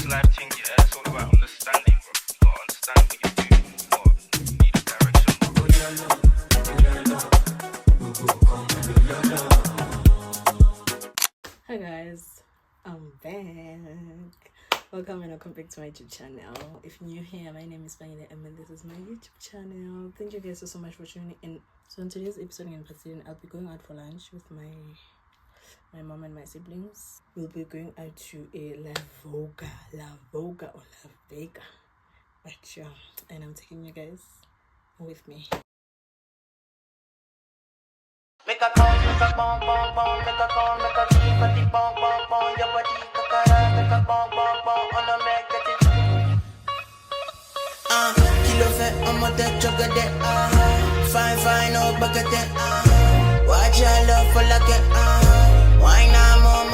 life thing, yeah, it's all about understanding, bro. You gotta understand what you're doing. You need a direction, bro. Hi guys, I'm back. Welcome and welcome back to my YouTube channel. If you're new here, my name is Panyele and this is my YouTube channel. Thank you guys so much for tuning in. So in today's episode in particular, I'll be going out for lunch with my mom and my siblings. We'll be going out to a La Vega or La Vega. But yeah, and I'm taking you guys with me. Make a call, make a bong, bong, bong, make a call, make a keep a deep bong, bong, bong, your body, kakara, make a bong, bong, bong, on a make it. Kilo fat, I'm a dead jugger, fine, no bucket, watch your love for like it, why not more,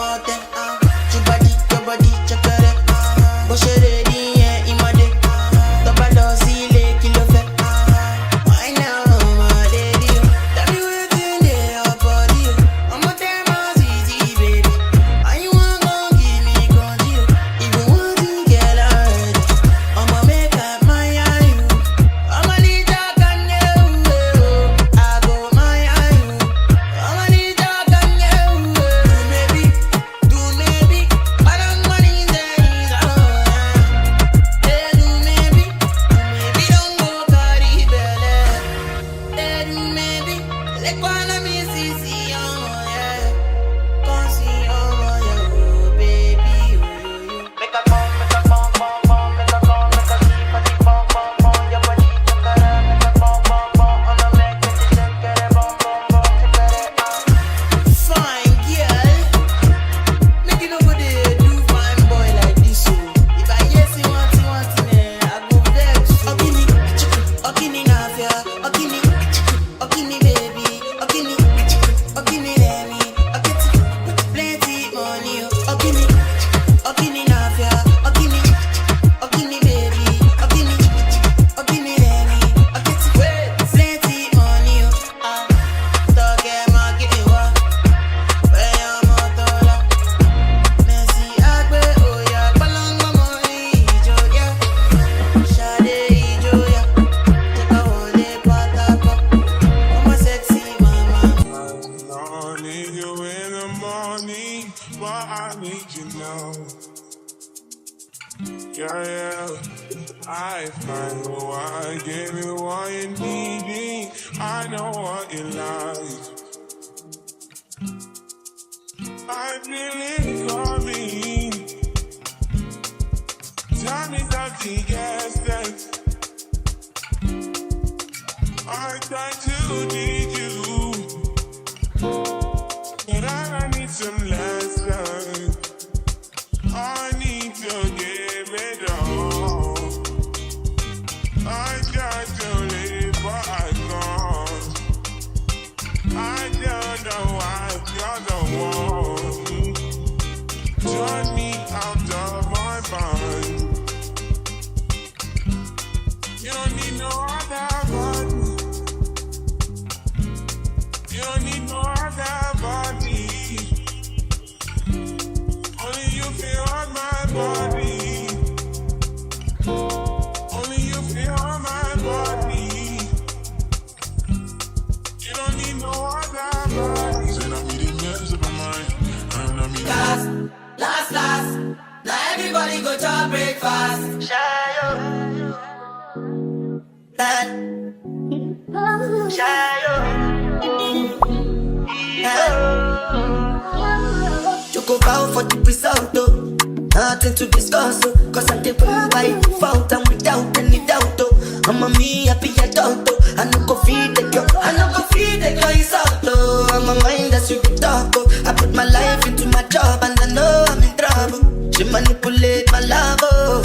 your body, check it, bush it ready, yeah, in my dick, double dose, kilo fat, why now, my lady, tell me within your body, I'm a damn easy, baby, and you want to give me control, even want to get out, I'ma make up my eye, I'ma need your gun, I go my eye, I'ma need your gun, do maybe, I don't money in there, do maybe, don't go carry belly, do maybe, like one of me see, yeah, come see, baby, make a bong, make a bong, bong, bong, make a call, make a keep a deep bong, bong, bong, your body, kakara, make a bong, bong, bong, on a make it, check it, bong, bong, bong, check it, fine girl, make it over there, do fine boy like this, so if I hear say want it, I go vex. Okini nafia, okini baby, okini let me, plenty money, okini nafia, okini baby, okini let me, plenty money, toge magewa, weya motola, Messi agbe oya, palanga money, ijoya, shade ijoya, take a wole patako, I'm a sexy mama. I need you in the morning, but I need you now. Yeah, I find what I give you what you need. I know what you like. I feel it coming. Time is up to get set. I try to need you. But I need some lessons. I need to give it all. I just don't live what I can't. I don't know why you're the one. Turn me out of my mind. You don't need no other body. You don't need no other body. Only you feel on my body. Only you feel on my body. You don't need no other body. Said I'm eating mess up my mind. I'm not meeting. Last, now everybody go to breakfast. Shayo, that, shayo, Choco bow for the result, though. Nothing to discuss, oh. Cause I'm the one by default and without any doubt, oh. I'm a me happy adult, oh. I no go feed the girl, it's out, oh. I'm a mind that's you can talk, oh. I put my life into my job and I know I'm in trouble. She manipulate my love, oh.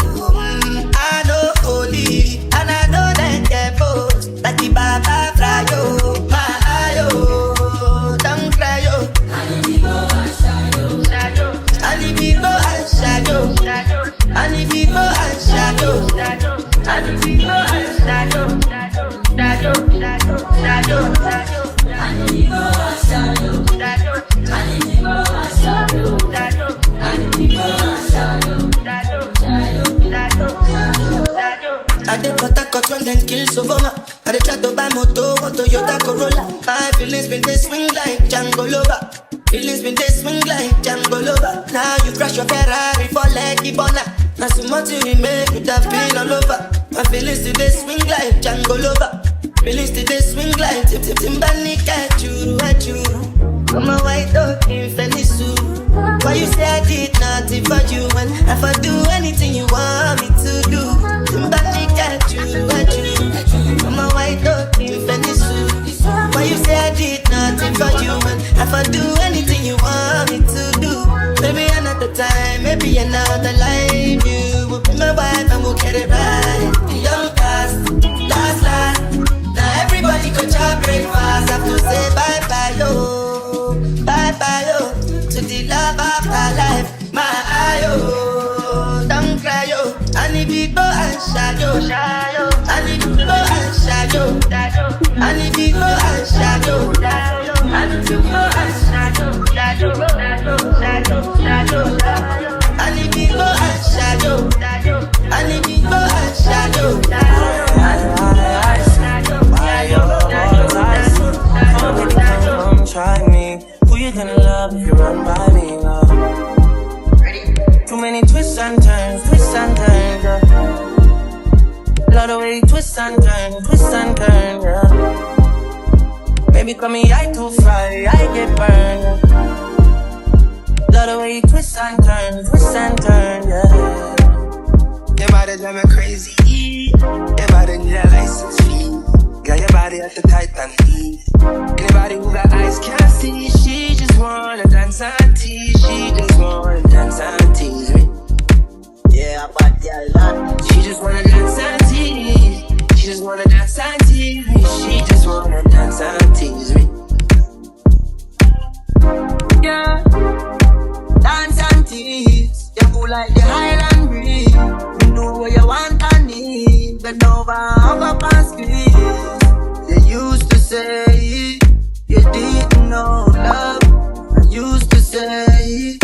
I know holy and I know that devil. Like the Baba fly, oh. My eye, oh. Don't cry, oh. And if you go and shadow, and if you go and shadow, and if you go and shadow, and if you go and shadow, I dey protect when them kill Soboma. I dey try to buy moto or Toyota Corolla. My feelings been they swing like Django Lover. Feelings been they swing like Django Lover. Now you crash your Ferrari for Lucky Bona. Now so much you make you have been all over. My feelings today swing like Django Lover. Feelings today swing like Timbani at you. I'm a white dog in Felisu. Why you say I did nothing for you? And if I do anything you want me to do, Timbani at you. I'm a white dog in Felisu. Why you say I did nothing for you? And if I do anything you want me to do, maybe another time, maybe another life, you will be my wife and we'll get it right. Young last. Now everybody go to breakfast. Have to say bye bye yo, to the love of my life. My ayo, don't cry yo. I need to go and shadow. I need to go and shadow. I need to go and shadow. I need to go and shadow. I need to go and shadow. I need to go and shadow. Try me. Who you gonna love if you run by me, love? Too many twists and turns, yeah. Lot of way twists and turns, yeah. Baby, call me I too fly, I get burned, yeah. Lot of way twists and turns, yeah. Your body drive me crazy. Your body need a license fee. Got your body at the Titan heat. Anybody who got eyes can't see. She just wanna dance and tease. She just wanna dance and tease me. Yeah, but yeah, lot. She just wanna dance and tease. She just wanna dance and tease me. She just wanna dance and tease me. Yeah, dance and tease. You cool like the Highland breeze. You know what you want and need. Bend over, hug up and squeeze. They used to say you didn't know love. I used to say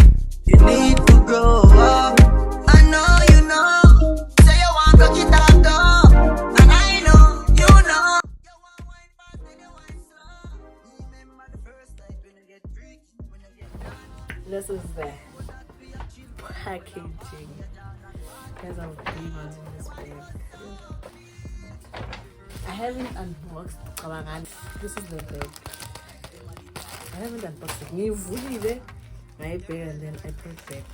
you need to grow up. I know you know. Say you want to get up though. And I know you know. You want wine fast and you wine slow. Remember the first night when you get freaked, when you get done. This is the packaging. Guys, I'm demons in this bag. I haven't unboxed Kawangan. This is the bag. I haven't unboxed it. You fully there. My bag and then I put it back.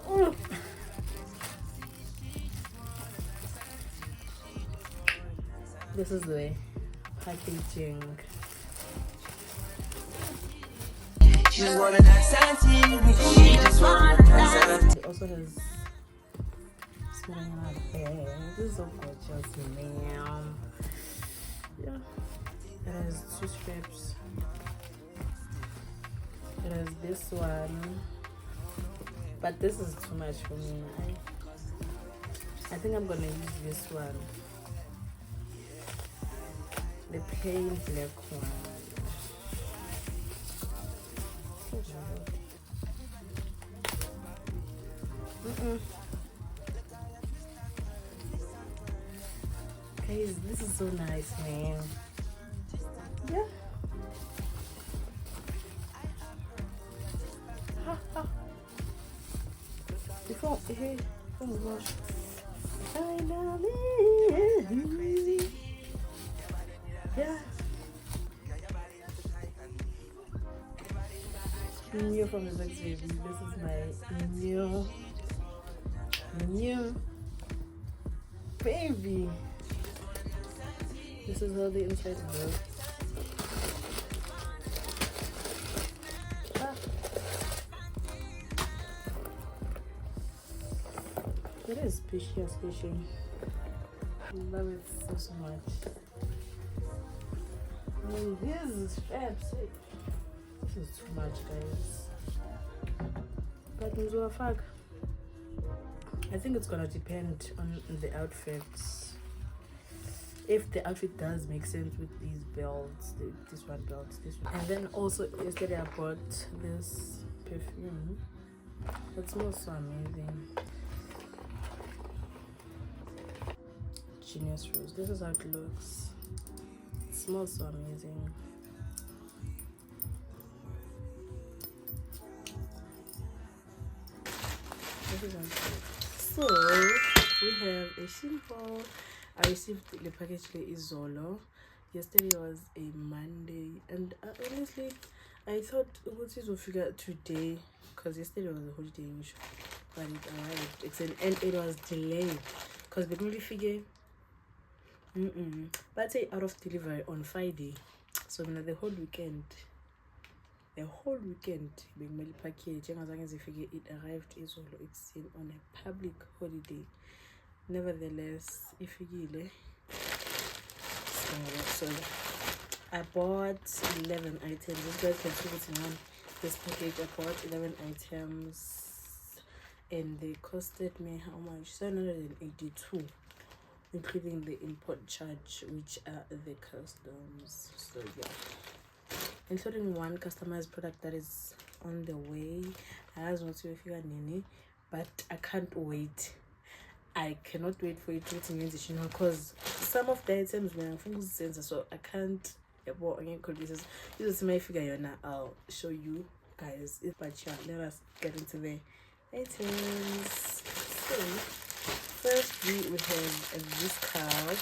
Oh. This is the packaging. She just wanna dance and tease me. She just wanna dance. It also has smelling like bag. This is so gorgeous, man. Yeah. It has 2 strips. It has this one. But this is too much for me. I think I'm gonna use this one. The plain black one. Guys, this is so nice, man. Yeah. Oh my gosh. Finally. Yeah. New from the next baby. This is my new baby. This is how the inside looks. It is squishy. I love it so much. And these straps, this is too much, guys. But fuck. I think it's gonna depend on the outfits. If the outfit does make sense with these belts, this one. And then also yesterday I bought this perfume. It smells so amazing. Genius Rose. This is how it looks. It smells so amazing. This is how it looks. So we have a Shein haul. I received the package today is Zolo. Yesterday was a Monday, and honestly, I thought it would figure out today because yesterday was a holiday, but it arrived. And it was delayed because we really figure. But say out of delivery on Friday, so now the whole weekend being my package. As figure it arrived is all it's on a public holiday. Nevertheless, if you so I bought 11 items. This guys can see what's on this package. I bought 11 items and they costed me how much? 782, including the import charge, which are the customs. So yeah, including one customized product that is on the way. I was not sure if you are Nini, but I can't wait. I cannot wait for it to transition because some of the items were from sensor, so I can't. This is my figure now. I'll show you guys it, but yeah, let us get into the items. So firstly, we have this card.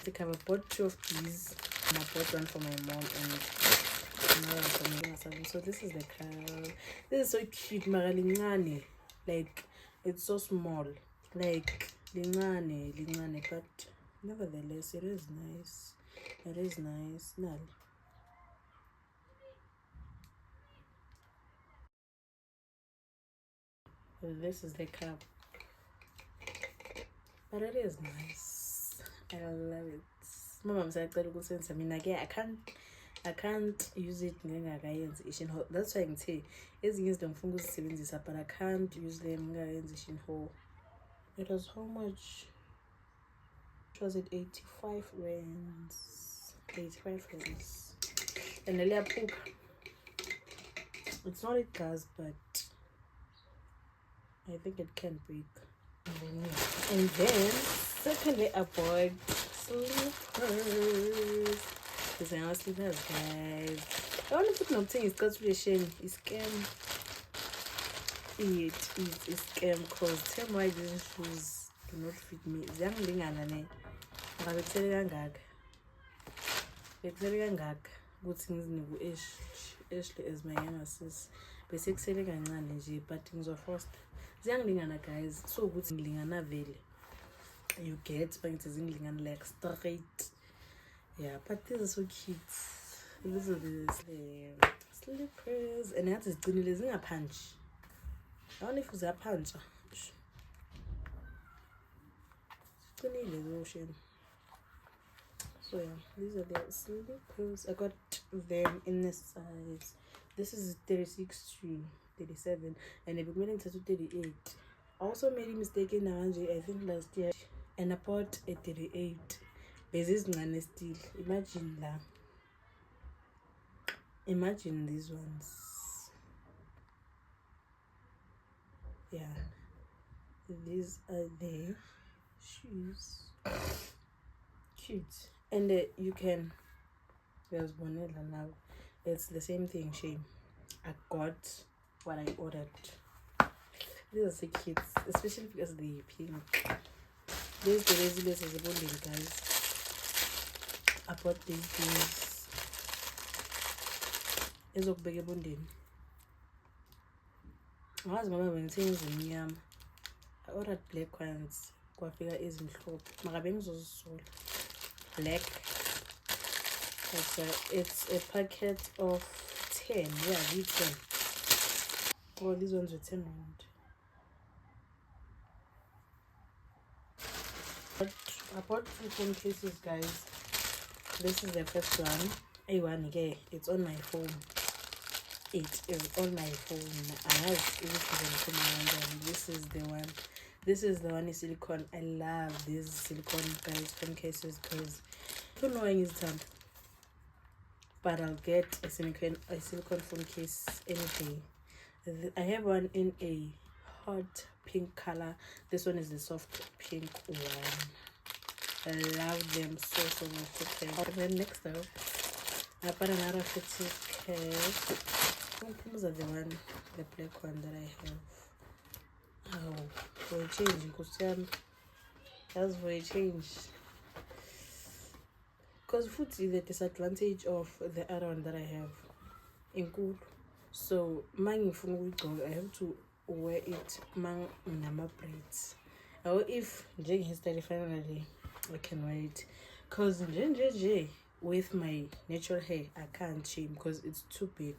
I bought 2 of these. I bought one for my mom and another for me. So this is the card. This is so cute, Maralingani. Like it's so small. Like lingane, but nevertheless it is nice. It is nice. No. This is the cup, but it is nice. I love it. My mom said I mean again I can't use it. That's why I can say but I can't use them. It was how much? Was it 85 rands? 85 rands. And a poop. It's not a gas, but I think it can break. And then secondly I bought slippers. Because I have slippers, guys. I want to put something it's got really shame. It's scam. It is a scam because tell me why these shoes do not fit me. Zangling good things Ashley is my younger sis. Basic selling and but things are first. Zangling guys, so good lingana vele. You get but it is in like straight. Yeah, but this is so cute. This is the slippers and that is good a punch. I don't know if it's a punch. So yeah, these are the slippers. I got them in this size. This is 36 to 37 and they've been to 38. I also made a mistake in Naranje, I think last year, and I bought a 38. This is none still. Imagine these ones. Yeah, these are the shoes. Cute. And you can, there's Bonella now. It's the same thing, Shein. I got what I ordered. These are so cute, especially because the pink. This the resilience is a bonding, guys. I bought these things. It's a big bonding. I was going to things in I ordered black ones. Figure is in shop. Marabings was black. It's a packet of 10. Yeah, these 10. Oh, these ones were 10 round. I bought 2 phone cases, guys. This is the first one. A1 again. It's on my phone. It is on my phone. I have everything. This is the one. This is the one in silicone. I love these silicone guys phone cases because I don't know when it's done. But I'll get a silicone phone case any day. I have one in a hot pink color. This one is the soft pink one. I love them so much. Okay, and then next up I bought another fitted cap. Those are the black one that I have. Oh, for a change, because that's for a change. Because food is the disadvantage of the other one that I have in cool. So mine phone go, I have to wear it man nama braids. Or if Jake has study finally I can wear it. Cause with my natural hair I can't shame because it's too big.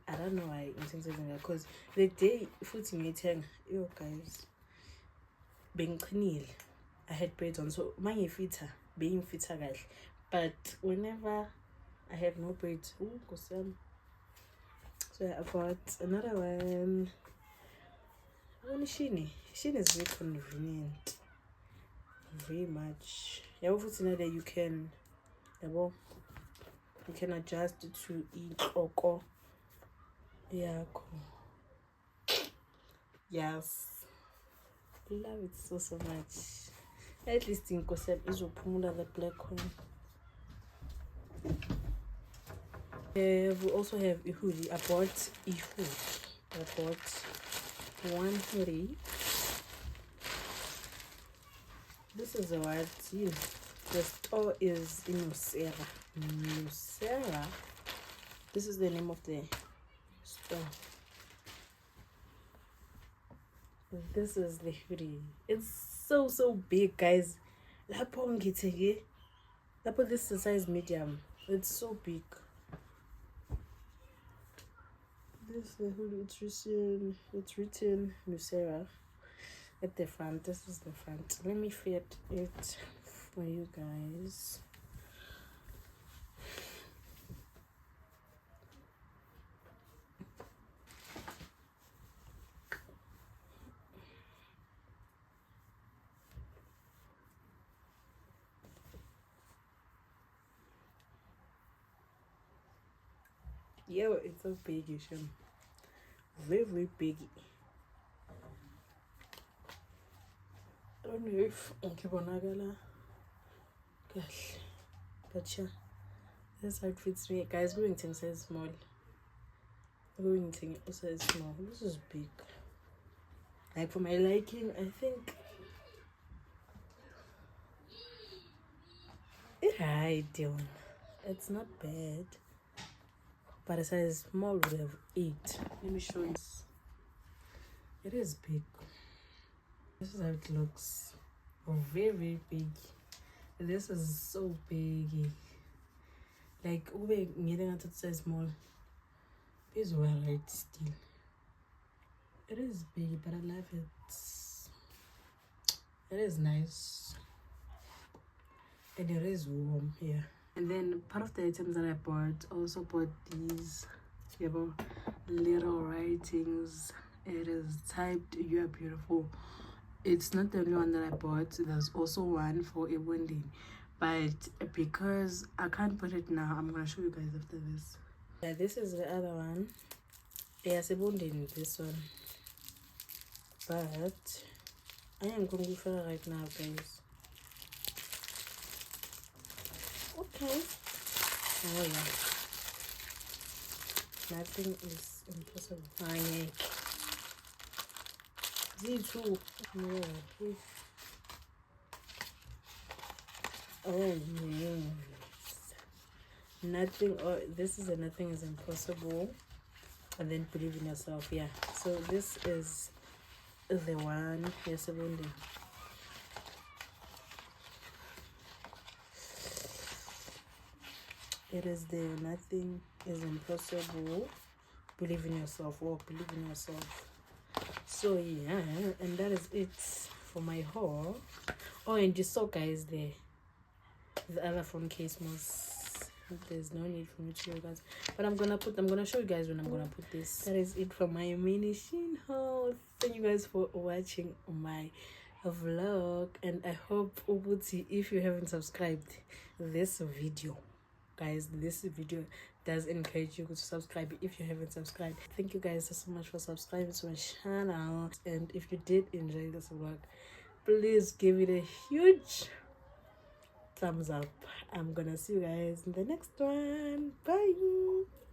I don't know why I'm saying something like because the day food meeting, yo guys being clean, I had braids on, so my fitter being fitter guys. But whenever I have no braids, so I bought another one. Shein is very convenient, very much. Yeah, that you can adjust it to each oko. Yeah, cool. Yes, love it so much. At least in Kosem is the black one. We also have a hoodie. I bought a hoodie. I bought one hoodie. This is a white tee. The store is in Nusera. This is the name of the store. This is the hoodie. It's so big, guys. Lapo this is size medium. It's so big. This is the hoodie. It's written Nusera at the front. This is the front. Let me fit it for you guys. Yeah, it's so big, very big. I don't know if Nkibonagala gosh, but yeah, this how it fits me, guys. Growington says small. Growington also is small. This is big. Like for my liking, I think it's not bad. But a size small would have 8. Let me show you. It is big. This is how it looks. Very big. This is so big. Like ube ngidinga to size small. Is well right still. It is big, but I love it. It is nice. And it is warm here. And then part of the items that I bought, also bought these little writings. It is typed "You are beautiful." It's not the only one that I bought. There's also one for a wounding, but because I can't put it now, I'm gonna show you guys after this. Yeah, this is the other one. Yes, a wounding, this one. But I am going to go for it right now, guys. Okay. Oh yeah. Nothing is impossible. Z2. No. Oh yes. Nothing. Oh, this is a nothing is impossible. And then believe in yourself. Yeah. So this is the one. Yes, it is the nothing is impossible. Believe in yourself. Or believe in yourself. So yeah, and that is it for my haul. Oh, and you saw, guys, the other phone case must. There's no need for me to show you guys, but I'm gonna show you guys when I'm gonna put this. That is it for my mini Shein haul. Thank you guys for watching my vlog, and I hope if you haven't subscribed this video, guys, this video does encourage you to subscribe if you haven't subscribed. Thank you guys so much for subscribing to my channel, and if you did enjoy this vlog, please give it a huge thumbs up. I'm gonna see you guys in the next one. Bye.